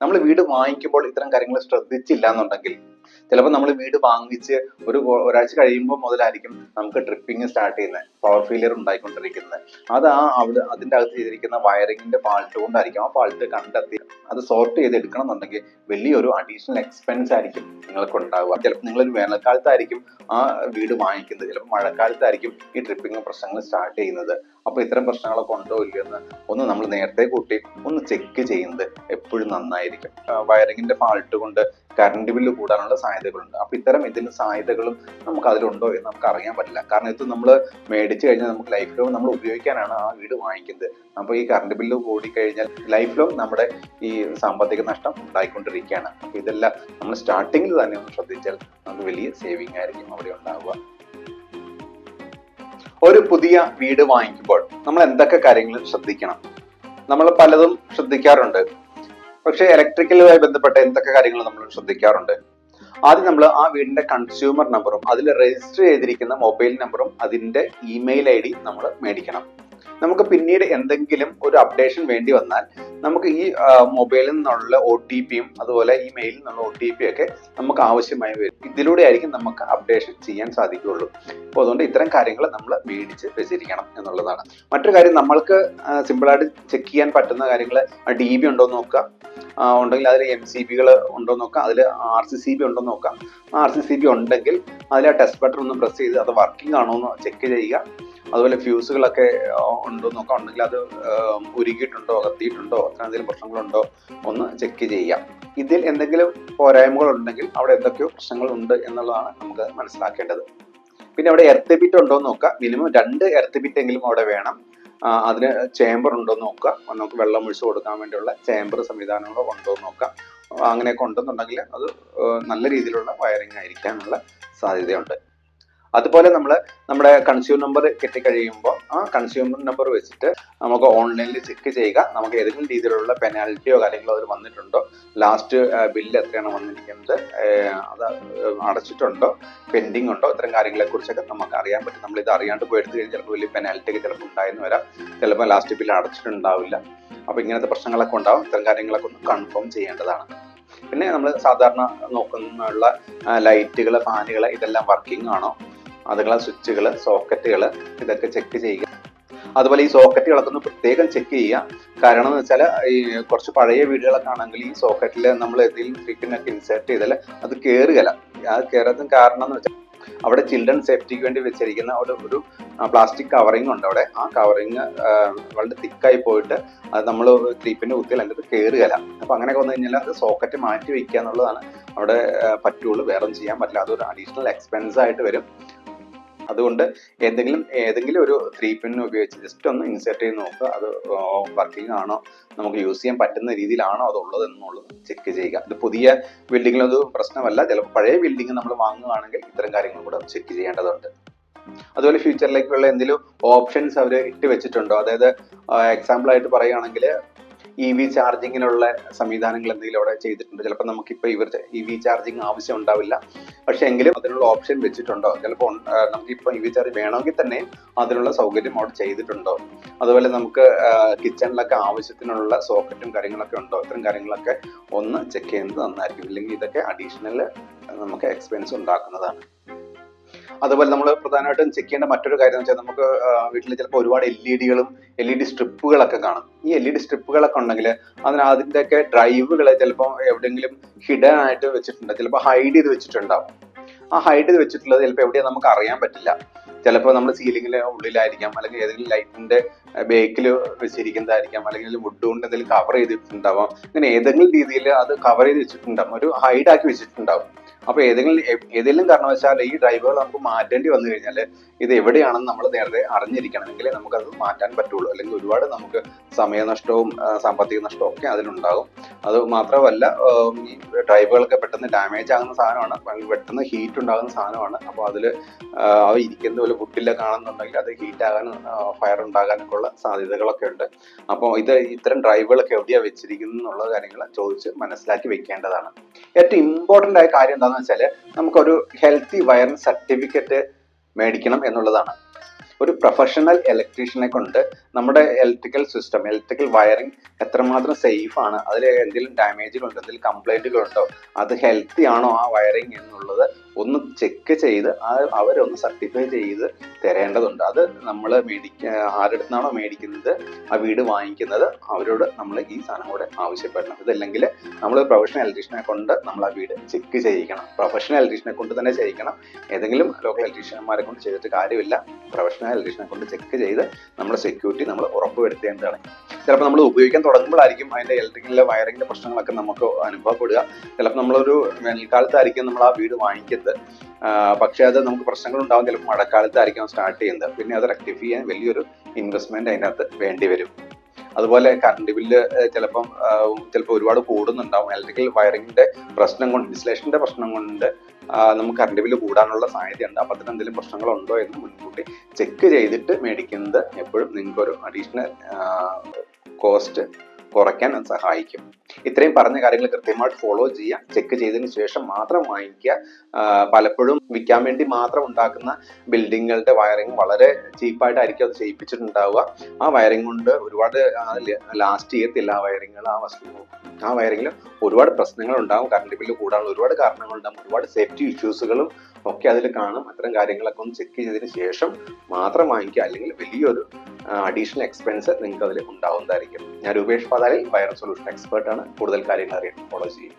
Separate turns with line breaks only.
നമ്മൾ വീട് വാങ്ങിക്കുമ്പോൾ ഇത്തരം കാര്യങ്ങൾ ശ്രദ്ധിച്ചില്ല എന്നുണ്ടെങ്കിൽ ചിലപ്പോൾ നമ്മൾ വീട് വാങ്ങിച്ച് ഒരാഴ്ച കഴിയുമ്പോൾ മുതലായിരിക്കും നമുക്ക് ട്രിപ്പിംഗ് സ്റ്റാർട്ട് ചെയ്യുന്നത്, പവർ ഫെയിലിയർ ഉണ്ടായിക്കൊണ്ടിരിക്കുന്നത്. അത് അതിൻ്റെ അകത്ത് ചെയ്തിരിക്കുന്ന വയറിങ്ങിന്റെ ഫാൾട്ട് കൊണ്ടായിരിക്കും. ആ ഫാൾട്ട് കണ്ടെത്തി അത് സോർട്ട് ചെയ്ത് എടുക്കണം എന്നുണ്ടെങ്കിൽ വലിയൊരു അഡീഷണൽ എക്സ്പെൻസ് ആയിരിക്കും നിങ്ങൾക്ക് ഉണ്ടാവുക. ചിലപ്പോൾ നിങ്ങളൊരു വേനൽക്കാലത്തായിരിക്കും ആ വീട് വാങ്ങിക്കുന്നത്, ചിലപ്പോൾ മഴക്കാലത്തായിരിക്കും ഈ ട്രിപ്പിംഗ് പ്രശ്നങ്ങൾ സ്റ്റാർട്ട് ചെയ്യുന്നത്. അപ്പോൾ ഇത്തരം പ്രശ്നങ്ങളൊക്കെ ഉണ്ടോ ഇല്ലയോ എന്ന് ഒന്ന് നമ്മൾ നേരത്തെ കൂട്ടി ഒന്ന് ചെക്ക് ചെയ്യുന്നത് എപ്പോഴും നന്നായിരിക്കും. വയറിങ്ങിന്റെ ഫാൾട്ട് കൊണ്ട് കറണ്ട് ബില്ല് കൂടാനുള്ള സാധ്യതകളുണ്ട്. അപ്പൊ ഇതിന് സാധ്യതകളും നമുക്ക് അതിലുണ്ടോ എന്ന് നമുക്ക് അറിയാൻ പറ്റില്ല. കാരണം ഇത് നമ്മൾ മേടിച്ചു കഴിഞ്ഞാൽ നമുക്ക് ലൈഫ് ലോങ് നമ്മൾ ഉപയോഗിക്കാനാണ് ആ വീട് വാങ്ങിക്കുന്നത്. അപ്പൊ ഈ കറണ്ട് ബില്ല് കൂടിക്കഴിഞ്ഞാൽ ലൈഫ് ലോങ് നമ്മുടെ ഈ സാമ്പത്തിക നഷ്ടം ഉണ്ടായിക്കൊണ്ടിരിക്കുകയാണ്. അപ്പൊ ഇതെല്ലാം നമ്മൾ സ്റ്റാർട്ടിങ്ങിൽ തന്നെ ഒന്ന് ശ്രദ്ധിച്ചാൽ നമുക്ക് വലിയ സേവിങ് ആയിരിക്കും അവിടെ ഉണ്ടാവുക. ഒരു പുതിയ വീട് വാങ്ങിക്കുമ്പോൾ നമ്മൾ എന്തൊക്കെ കാര്യങ്ങൾ ശ്രദ്ധിക്കണം? നമ്മൾ പലതും ശ്രദ്ധിക്കാറുണ്ട്, പക്ഷേ ഇലക്ട്രിക്കലുമായി ബന്ധപ്പെട്ട എന്തൊക്കെ കാര്യങ്ങൾ നമ്മൾ ശ്രദ്ധിക്കാറുണ്ട്? ആദ്യം നമ്മൾ ആ വീടിന്റെ കൺസ്യൂമർ നമ്പറും അതിൽ രജിസ്റ്റർ ചെയ്തിരിക്കുന്ന മൊബൈൽ നമ്പറും അതിന്റെ ഇമെയിൽ ID നമ്മൾ മേടിക്കണം. നമുക്ക് പിന്നീട് എന്തെങ്കിലും ഒരു അപ്ഡേഷൻ വേണ്ടി വന്നാൽ നമുക്ക് ഈ മൊബൈലിൽ നിന്നുള്ള OTPയും അതുപോലെ ഈ മെയിലിൽ നിന്നുള്ള OTP ഒക്കെ നമുക്ക് ആവശ്യമായി വരും. ഇതിലൂടെ ആയിരിക്കും നമുക്ക് അപ്ഡേഷൻ ചെയ്യാൻ സാധിക്കുകയുള്ളൂ. അപ്പോൾ അതുകൊണ്ട് ഇത്തരം കാര്യങ്ങൾ നമ്മൾ മേടിച്ച് വെച്ചിരിക്കണം എന്നുള്ളതാണ്. മറ്റൊരു കാര്യം, നമ്മൾക്ക് സിമ്പിളായിട്ട് ചെക്ക് ചെയ്യാൻ പറ്റുന്ന കാര്യങ്ങൾ DB ഉണ്ടോ എന്ന് നോക്കുക, ഉണ്ടെങ്കിൽ അതിൽ MCBകൾ ഉണ്ടോ നോക്കാം, അതിൽ RCCB ഉണ്ടോ നോക്കാം. RCCB ഉണ്ടെങ്കിൽ അതിൽ ആ ടെസ്റ്റ് ബട്ടൺ ഒന്ന് പ്രസ് ചെയ്ത് അത് വർക്കിംഗ് ആണോ എന്ന് ചെക്ക് ചെയ്യുക. അതുപോലെ ഫ്യൂസുകളൊക്കെ ഉണ്ടോ നോക്കാം, ഉണ്ടെങ്കിൽ അത് ഉരുകിയിട്ടുണ്ടോ, കത്തിയിട്ടുണ്ടോ, അങ്ങനെ എന്തെങ്കിലും പ്രശ്നങ്ങളുണ്ടോ ഒന്ന് ചെക്ക് ചെയ്യാം. ഇതിൽ എന്തെങ്കിലും പോരായ്മകൾ ഉണ്ടെങ്കിൽ അവിടെ എന്തൊക്കെയോ പ്രശ്നങ്ങൾ ഉണ്ട് എന്നുള്ളതാണ് നമുക്ക് മനസ്സിലാക്കേണ്ടത്. പിന്നെ അവിടെ എർത്ത് ബിറ്റ് ഉണ്ടോ എന്ന് നോക്കാം. മിനിമം 2 എർത്ത് ബിറ്റ് എങ്കിലും അവിടെ വേണം. അതിന് ചേംബർ ഉണ്ടോ എന്ന് നോക്കുക, നമുക്ക് വെള്ളം ഒഴിച്ചു കൊടുക്കാൻ വേണ്ടിയുള്ള ചേംബർ സംവിധാനങ്ങളോ ഉണ്ടോ എന്ന് നോക്കാം. അങ്ങനെയൊക്കെ ഉണ്ടെന്നുണ്ടെങ്കിൽ അത് നല്ല രീതിയിലുള്ള വയറിംഗ് ആയിരിക്കാനുള്ള സാധ്യതയുണ്ട്. അതുപോലെ നമ്മുടെ കൺസ്യൂമർ നമ്പർ കിട്ടിക്കഴിയുമ്പോൾ ആ കൺസ്യൂമർ നമ്പർ വെച്ചിട്ട് നമുക്ക് ഓൺലൈനിൽ ചെക്ക് ചെയ്യുക, നമുക്ക് ഏതെങ്കിലും രീതിയിലുള്ള പെനാൽറ്റിയോ കാര്യങ്ങളോ അതിൽ വന്നിട്ടുണ്ടോ, ലാസ്റ്റ് ബില്ല് എത്രയാണ് വന്നിരിക്കുന്നത്, അത് അടച്ചിട്ടുണ്ടോ, പെൻഡിങ് ഉണ്ടോ, ഇത്തരം കാര്യങ്ങളെ കുറിച്ചൊക്കെ നമുക്ക് അറിയാൻ പറ്റും. നമ്മൾ ഇത് അറിയാണ്ട് പോയി എടുത്തു കഴിഞ്ഞാൽ ചിലപ്പോൾ വലിയ പെനാൽറ്റി ഒക്കെ ചിലപ്പോൾ ഉണ്ടായെന്ന് വരാം, ചിലപ്പോൾ ലാസ്റ്റ് ബില്ല് അടച്ചിട്ടുണ്ടാവില്ല. അപ്പോൾ ഇങ്ങനത്തെ പ്രശ്നങ്ങളൊക്കെ ഉണ്ടാവും. ഇത്തരം കാര്യങ്ങളൊക്കെ ഒന്ന് കൺഫേം ചെയ്യേണ്ടതാണ്. പിന്നെ നമ്മൾ സാധാരണ നോക്കുന്ന ലൈറ്റുകൾ, ഫാനുകൾ ഇതെല്ലാം വർക്കിംഗ് ആണോ, അതുങ്ങളെ സ്വിച്ചുകൾ, സോക്കറ്റുകൾ ഇതൊക്കെ ചെക്ക് ചെയ്യുക. അതുപോലെ ഈ സോക്കറ്റുകളൊക്കെ ഒന്ന് പ്രത്യേകം ചെക്ക് ചെയ്യുക. കാരണം എന്ന് വെച്ചാൽ ഈ കുറച്ച് പഴയ വീടുകളൊക്കെ ആണെങ്കിൽ ഈ സോക്കറ്റിൽ നമ്മൾ ഏതെങ്കിലും ക്ലിപ്പിനൊക്കെ ഇൻസേർട്ട് ചെയ്താൽ അത് കയറുകയില്ല. അത് കയറുന്നതിന് കാരണം എന്ന് വെച്ചാൽ അവിടെ ചിൽഡ്രൻ സേഫ്റ്റിക്ക് വേണ്ടി വെച്ചിരിക്കുന്ന ഒരു പ്ലാസ്റ്റിക് കവറിങ് ഉണ്ട് അവിടെ. ആ കവറിങ് വളരെ തിക്കായി പോയിട്ട് അത് നമ്മൾ ക്രീപ്പിന്റെ കുത്തിയാൽ അതിൻ്റെ അത് കയറുകയില്ല. അപ്പൊ അങ്ങനെയൊക്കെ വന്നു കഴിഞ്ഞാൽ അത് സോക്കറ്റ് മാറ്റി വെക്കുക എന്നുള്ളതാണ് അവിടെ പറ്റുള്ളൂ, വേറെ ഒന്നും ചെയ്യാൻ പറ്റില്ല. അതൊരു അഡീഷണൽ എക്സ്പെൻസ് ആയിട്ട് വരും. അതുകൊണ്ട് ഏതെങ്കിലും ഒരു 3 പിൻ ഉപയോഗിച്ച് ജസ്റ്റ് ഒന്ന് ഇൻസേർട്ട് ചെയ്ത് നോക്കുക, അത് വർക്കിംഗ് ആണോ, നമുക്ക് യൂസ് ചെയ്യാൻ പറ്റുന്ന രീതിയിലാണോ അതുള്ളത് എന്നുള്ളത് ചെക്ക് ചെയ്യുക. ഇത് പുതിയ ബിൽഡിങ്ങിലത് പ്രശ്നമല്ല, ചിലപ്പോൾ പഴയ ബിൽഡിംഗ് നമ്മൾ വാങ്ങുകയാണെങ്കിൽ ഇത്തരം കാര്യങ്ങൾ കൂടെ ചെക്ക് ചെയ്യേണ്ടതുണ്ട്. അതുപോലെ ഫ്യൂച്ചറിലേക്കുള്ള എന്തെങ്കിലും ഓപ്ഷൻസ് അവർ ഇട്ട് വെച്ചിട്ടുണ്ടോ, അതായത് എക്സാമ്പിൾ ആയിട്ട് പറയുകയാണെങ്കിൽ EV ചാർജിങ്ങിനുള്ള സംവിധാനങ്ങൾ എന്തെങ്കിലും അവിടെ ചെയ്തിട്ടുണ്ട്. ചിലപ്പോൾ നമുക്കിപ്പോൾ EV ചാർജിങ് ആവശ്യം ഉണ്ടാവില്ല, പക്ഷെ എങ്കിലും അതിനുള്ള ഓപ്ഷൻ വെച്ചിട്ടുണ്ടോ, ചിലപ്പോൾ നമുക്കിപ്പോൾ EV ചാർജ് വേണമെങ്കിൽ തന്നെ അതിനുള്ള സൗകര്യം അവിടെ ചെയ്തിട്ടുണ്ടോ. അതുപോലെ നമുക്ക് കിച്ചണിലൊക്കെ ആവശ്യത്തിനുള്ള സോക്കറ്റും കാര്യങ്ങളൊക്കെ ഉണ്ടോ, ഇത്തരം കാര്യങ്ങളൊക്കെ ഒന്ന് ചെക്ക് ചെയ്യുന്നത് നന്നായിരിക്കും. ഇല്ലെങ്കിൽ ഇതൊക്കെ അഡീഷണൽ നമുക്ക് എക്സ്പെൻസ് ഉണ്ടാക്കുന്നതാണ്. അതുപോലെ നമ്മൾ പ്രധാനമായിട്ടും ചെക്ക് ചെയ്യേണ്ട മറ്റൊരു കാര്യം എന്ന് വെച്ചാൽ നമുക്ക് വീട്ടിൽ ചിലപ്പോൾ ഒരുപാട് LED സ്ട്രിപ്പുകളൊക്കെ കാണും. ഈ LED സ്ട്രിപ്പുകളൊക്കെ ഉണ്ടെങ്കിൽ അതിൻ്റെയൊക്കെ ഡ്രൈവുകൾ ചിലപ്പോൾ എവിടെയെങ്കിലും ഹിഡൻ ആയിട്ട് വെച്ചിട്ടുണ്ട്, ചിലപ്പോൾ ഹൈഡ് ചെയ്ത് വെച്ചിട്ടുണ്ടാവും. ആ ഹൈഡ് ചെയ്ത് വെച്ചിട്ടുള്ളത് ചിലപ്പോൾ എവിടെയാണ് നമുക്ക് അറിയാൻ പറ്റില്ല. ചിലപ്പോൾ നമ്മൾ സീലിങ്ങിന്റെ ഉള്ളിലായിരിക്കാം, അല്ലെങ്കിൽ ഏതെങ്കിലും ലൈറ്റിന്റെ ബേക്കിൽ വെച്ചിരിക്കുന്നതായിരിക്കാം, അല്ലെങ്കിൽ വുഡ് കൊണ്ട് എന്തെങ്കിലും കവർ ചെയ്തിട്ടുണ്ടാവാം. അങ്ങനെ ഏതെങ്കിലും രീതിയിൽ അത് കവർ ചെയ്ത് വെച്ചിട്ടുണ്ടാവും, ഒരു ഹൈഡ് ആക്കി വെച്ചിട്ടുണ്ടാവും. അപ്പൊ ഏതെങ്കിലും കാരണവശാൽ ഈ ഡ്രൈവുകൾ നമുക്ക് മാറ്റേണ്ടി വന്നു കഴിഞ്ഞാൽ ഇത് എവിടെയാണെന്ന് നമ്മൾ നേരത്തെ അറിഞ്ഞിരിക്കണമെങ്കിൽ നമുക്കത് മാറ്റാൻ പറ്റുള്ളൂ. അല്ലെങ്കിൽ ഒരുപാട് നമുക്ക് സമയനഷ്ടവും സാമ്പത്തിക നഷ്ടവും ഒക്കെ അതിലുണ്ടാകും. അത് മാത്രമല്ല ഈ ഡ്രൈവുകളൊക്കെ പെട്ടെന്ന് ഡാമേജ് ആകുന്ന സാധനമാണ്, പെട്ടെന്ന് ഹീറ്റ് ഉണ്ടാകുന്ന സാധനമാണ്. അപ്പോൾ അതിൽ ഇരിക്കുന്ന പോലെ വുഡിലൊക്കെ കാണുന്നുണ്ടെങ്കിൽ അത് ഹീറ്റ് ആകാൻ, ഫയർ ഉണ്ടാകാനൊക്കെ ഉള്ള സാധ്യതകളൊക്കെ ഉണ്ട്. അപ്പോൾ ഇത്തരം ഡ്രൈവുകളൊക്കെ എവിടെയാണ് വെച്ചിരിക്കുന്നത് എന്നുള്ള കാര്യങ്ങൾ ചോദിച്ച് മനസ്സിലാക്കി വെക്കേണ്ടതാണ്. ഏറ്റവും ഇമ്പോർട്ടൻ്റ് ആയ കാര്യം എന്താണെന്ന് വെച്ചാൽ നമുക്കൊരു ഹെൽത്തി വയറിംഗ് സർട്ടിഫിക്കറ്റ് മേടിക്കണം എന്നുള്ളതാണ്. ഒരു പ്രൊഫഷണൽ ഇലക്ട്രീഷ്യനെ കൊണ്ട് നമ്മുടെ ഇലക്ട്രിക്കൽ സിസ്റ്റം, ഇലക്ട്രിക്കൽ വയറിംഗ് എത്രമാത്രം സേഫ് ആണ്, അതിൽ എന്തെങ്കിലും ഡാമേജുകളുണ്ടോ, എന്തെങ്കിലും കംപ്ലൈന്റുകളുണ്ടോ, അത് ഹെൽത്തി ആണോ ആ വയറിംഗ് എന്നുള്ളത് ഒന്ന് ചെക്ക് ചെയ്ത് അവരൊന്ന് സർട്ടിഫൈ ചെയ്ത് തരേണ്ടതുണ്ട്. അത് നമ്മൾ ആരുടെ അടുത്താണോ മേടിക്കുന്നത്, ആ വീട് വാങ്ങിക്കുന്നത്, അവരോട് നമ്മൾ ഈ സാധനം കൂടെ ആവശ്യപ്പെടണം. ഇതല്ലെങ്കിൽ നമ്മൾ പ്രൊഫഷണൽ ഇലക്ട്രീഷ്യനെ കൊണ്ട് നമ്മൾ ആ വീട് ചെക്ക് ചെയ്യിക്കണം. പ്രൊഫഷണൽ ഇലക്ട്രീഷ്യനെ കൊണ്ട് തന്നെ ചെയ്യിക്കണം. ഏതെങ്കിലും ലോക്കൽ ഇലക്ട്രീഷ്യന്മാരെ കൊണ്ട് ചെയ്തിട്ട് കാര്യമില്ല. പ്രൊഫഷണൽ ഇലക്ട്രീഷ്യനെ കൊണ്ട് ചെക്ക് ചെയ്ത് നമ്മുടെ സെക്യൂരിറ്റി നമ്മൾ ഉറപ്പുവരുത്തേണ്ടതാണ്. ചിലപ്പോൾ നമ്മൾ ഉപയോഗിക്കാൻ തുടങ്ങുമ്പോഴായിരിക്കും അതിന്റെ ഇലക്ട്രിക്കലിലെ വയറിങ്ങിന്റെ പ്രശ്നങ്ങളൊക്കെ നമുക്ക് അനുഭവപ്പെടുക. ചിലപ്പോൾ നമ്മളൊരു വേനൽക്കാലത്തായിരിക്കും നമ്മൾ ആ വീട് വാങ്ങിക്കുന്നത്, പക്ഷെ അത് നമുക്ക് പ്രശ്നങ്ങൾ ഉണ്ടാവും. ചിലപ്പോൾ മഴക്കാലത്തായിരിക്കും സ്റ്റാർട്ട് ചെയ്യുന്നത്. പിന്നെ അത് റെക്ടിഫൈ ചെയ്യാൻ വലിയൊരു ഇൻവെസ്റ്റ്മെന്റ് അതിനകത്ത് വേണ്ടി വരും. അതുപോലെ കറണ്ട് ബില്ല് ചിലപ്പോൾ ഒരുപാട് കൂടുന്നുണ്ടാവും. ഇലക്ട്രിക്കൽ വയറിങ്ങിന്റെ പ്രശ്നം കൊണ്ട്, ഇൻസ്റ്റലേഷന്റെ പ്രശ്നം കൊണ്ട് നമുക്ക് കറണ്ട് ബില്ല് കൂടാനുള്ള സാധ്യതയുണ്ട്. അപ്പം അതിന് എന്തെങ്കിലും പ്രശ്നങ്ങളുണ്ടോ എന്ന് മുൻകൂട്ടി ചെക്ക് ചെയ്തിട്ട് മേടിക്കുന്നത് എപ്പോഴും നിങ്ങൾക്കൊരു അഡീഷണൽ കോസ്റ്റ് കുറയ്ക്കാൻ അത് സഹായിക്കും. ഇത്രയും പറഞ്ഞ കാര്യങ്ങൾ കൃത്യമായിട്ട് ഫോളോ ചെയ്യുക. ചെക്ക് ചെയ്തതിന് ശേഷം മാത്രം വാങ്ങിക്കുക. പലപ്പോഴും വിൽക്കാൻ വേണ്ടി മാത്രം ഉണ്ടാക്കുന്ന ബിൽഡിങ്ങുകളുടെ വയറിങ് വളരെ ചീപ്പായിട്ടായിരിക്കും അത് ചെയ്യിപ്പിച്ചിട്ടുണ്ടാവുക. ആ വയറിങ് കൊണ്ട് ഒരുപാട് ലാസ്റ്റ് ചെയ്യത്തില്ല. ആ വയറിങ്ങിൽ ഒരുപാട് പ്രശ്നങ്ങൾ ഉണ്ടാകും. കറണ്ട് ബില്ല് കൂടാനുള്ള ഒരുപാട് കാരണങ്ങളുണ്ടാകും. ഒരുപാട് സേഫ്റ്റി ഇഷ്യൂസുകളും ഒക്കെ അതിൽ കാണും. അത്തരം കാര്യങ്ങളൊക്കെ ഒന്ന് ചെക്ക് ചെയ്തതിന് ശേഷം മാത്രം വാങ്ങിക്കുക. അല്ലെങ്കിൽ വലിയൊരു അഡീഷണൽ എക്സ്പെൻസ് നിങ്ങൾക്ക് അതിൽ ഉണ്ടാവുന്നതായിരിക്കും. ഞാൻ രൂപേഷ് പാതാലിൽ വയർ സൊല്യൂഷൻ എക്സ്പേർട്ട് ആണ്. കൂടുതൽ കാര്യങ്ങൾ അറിയാൻ ഫോളോ ചെയ്യും.